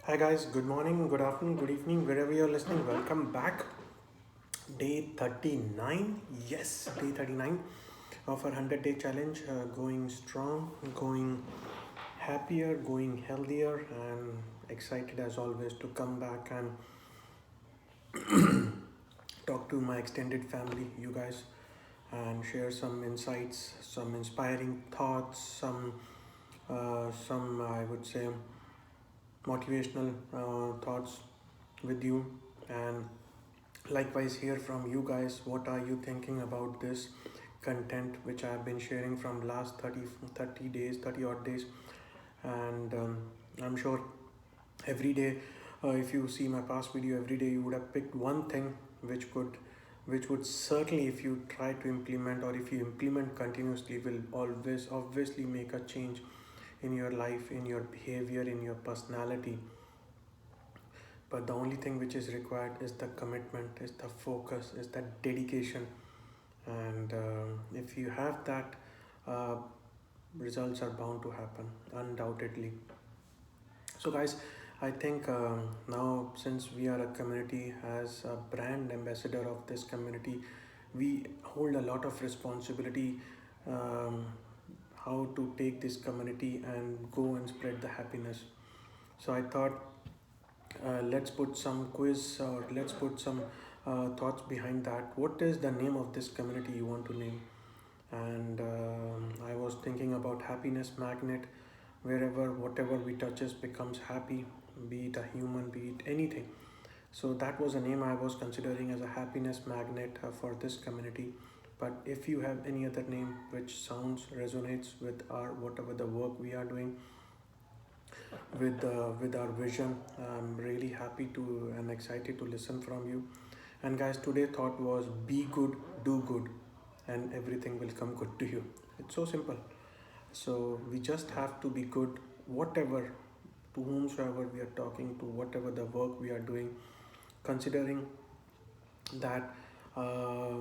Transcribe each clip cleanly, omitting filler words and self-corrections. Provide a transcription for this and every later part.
Hi guys, good morning, good afternoon, good evening, wherever you're listening. Welcome back. Day 39. Yes, day 39 of our 100-day challenge. Going strong, going happier, going healthier, and excited as always to come back and talk to my extended family, you guys, and share some insights, some inspiring thoughts, some I would say motivational thoughts with you, and likewise hear from you guys what are you thinking about this content which I have been sharing from last 30 days, 30 odd days. And I'm sure every day, if you see my past video, every day you would have picked one thing which would certainly, if you try to implement or if you implement continuously, will always obviously make a change in your life, in your behavior, in your personality. But the only thing which is required is the commitment, is the focus, is the dedication. And if you have that, uh, results are bound to happen, undoubtedly. So, guys, I think now, since we are a community, as a brand ambassador of this community, we hold a lot of responsibility, um, how to take this community and go and spread the happiness. So I thought, let's put some quiz, or let's put some thoughts behind that. What is the name of this community you want to name? And I was thinking about happiness magnet. Wherever whatever we touches becomes happy, be it a human, be it anything. So that was a name I was considering as a happiness magnet for this community. But if you have any other name which sounds resonates with our whatever the work we are doing, with our vision, I'm really happy to and excited to listen from you. And guys, today thought was be good, do good, and everything will come good to you. It's so simple. So we just have to be good, whatever, to whomsoever we are talking to, whatever the work we are doing, considering that uh,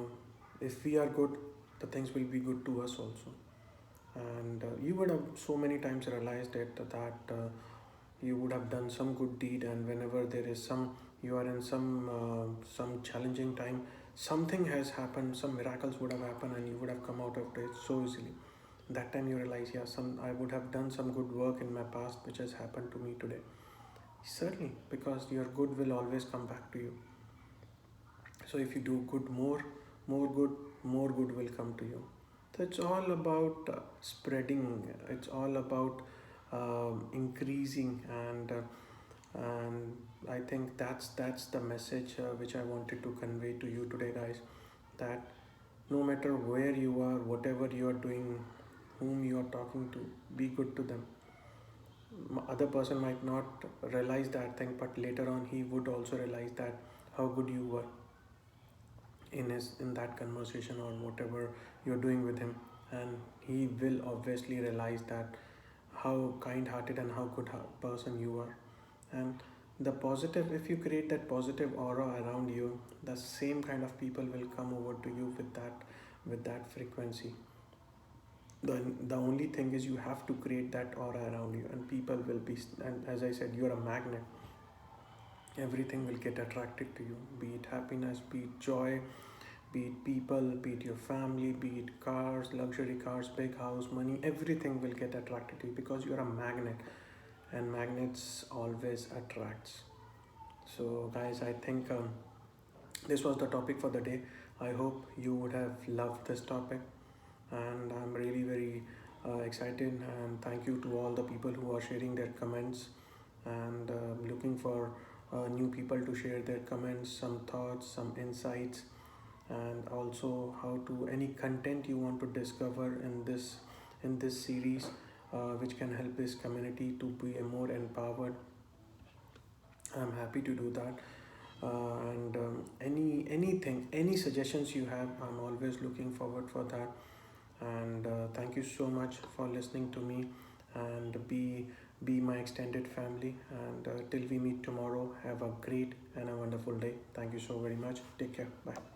if we are good, the things will be good to us also. And you would have so many times realized it that you would have done some good deed, and whenever there is some, you are in some challenging time, something has happened, some miracles would have happened, and you would have come out of it so easily. That time you realize, yeah, some I would have done some good work in my past which has happened to me today. Certainly, because your good will always come back to you. So if you do good, more good, more good will come to you. So it's all about spreading. It's all about increasing, and I think that's the message which I wanted to convey to you today, guys. That no matter where you are, whatever you are doing, whom you are talking to, be good to them. Other person might not realize that thing, but later on he would also realize that how good you were in that conversation or whatever you're doing with him, and he will obviously realize that how kind-hearted and how good person you are. And the positive, if you create that positive aura around you, the same kind of people will come over to you with that frequency. The only thing is you have to create that aura around you, and people will be, and as I said, you're a magnet. Everything will get attracted to you, be it happiness, be it joy, be it people, be it your family, be it cars, luxury cars, big house, money, everything will get attracted to you because you're a magnet, and magnets always attracts. So guys, I think this was the topic for the day. I hope you would have loved this topic, and I'm really very excited, and thank you to all the people who are sharing their comments, and looking for new people to share their comments, some thoughts, some insights, and also how to any content you want to discover in this series, which can help this community to be more empowered. I'm happy to do that. And anything, any suggestions you have, I'm always looking forward for that. And thank you so much for listening to me, and be my extended family. And till we meet tomorrow, have a great and a wonderful day. Thank you so very much. Take care. Bye.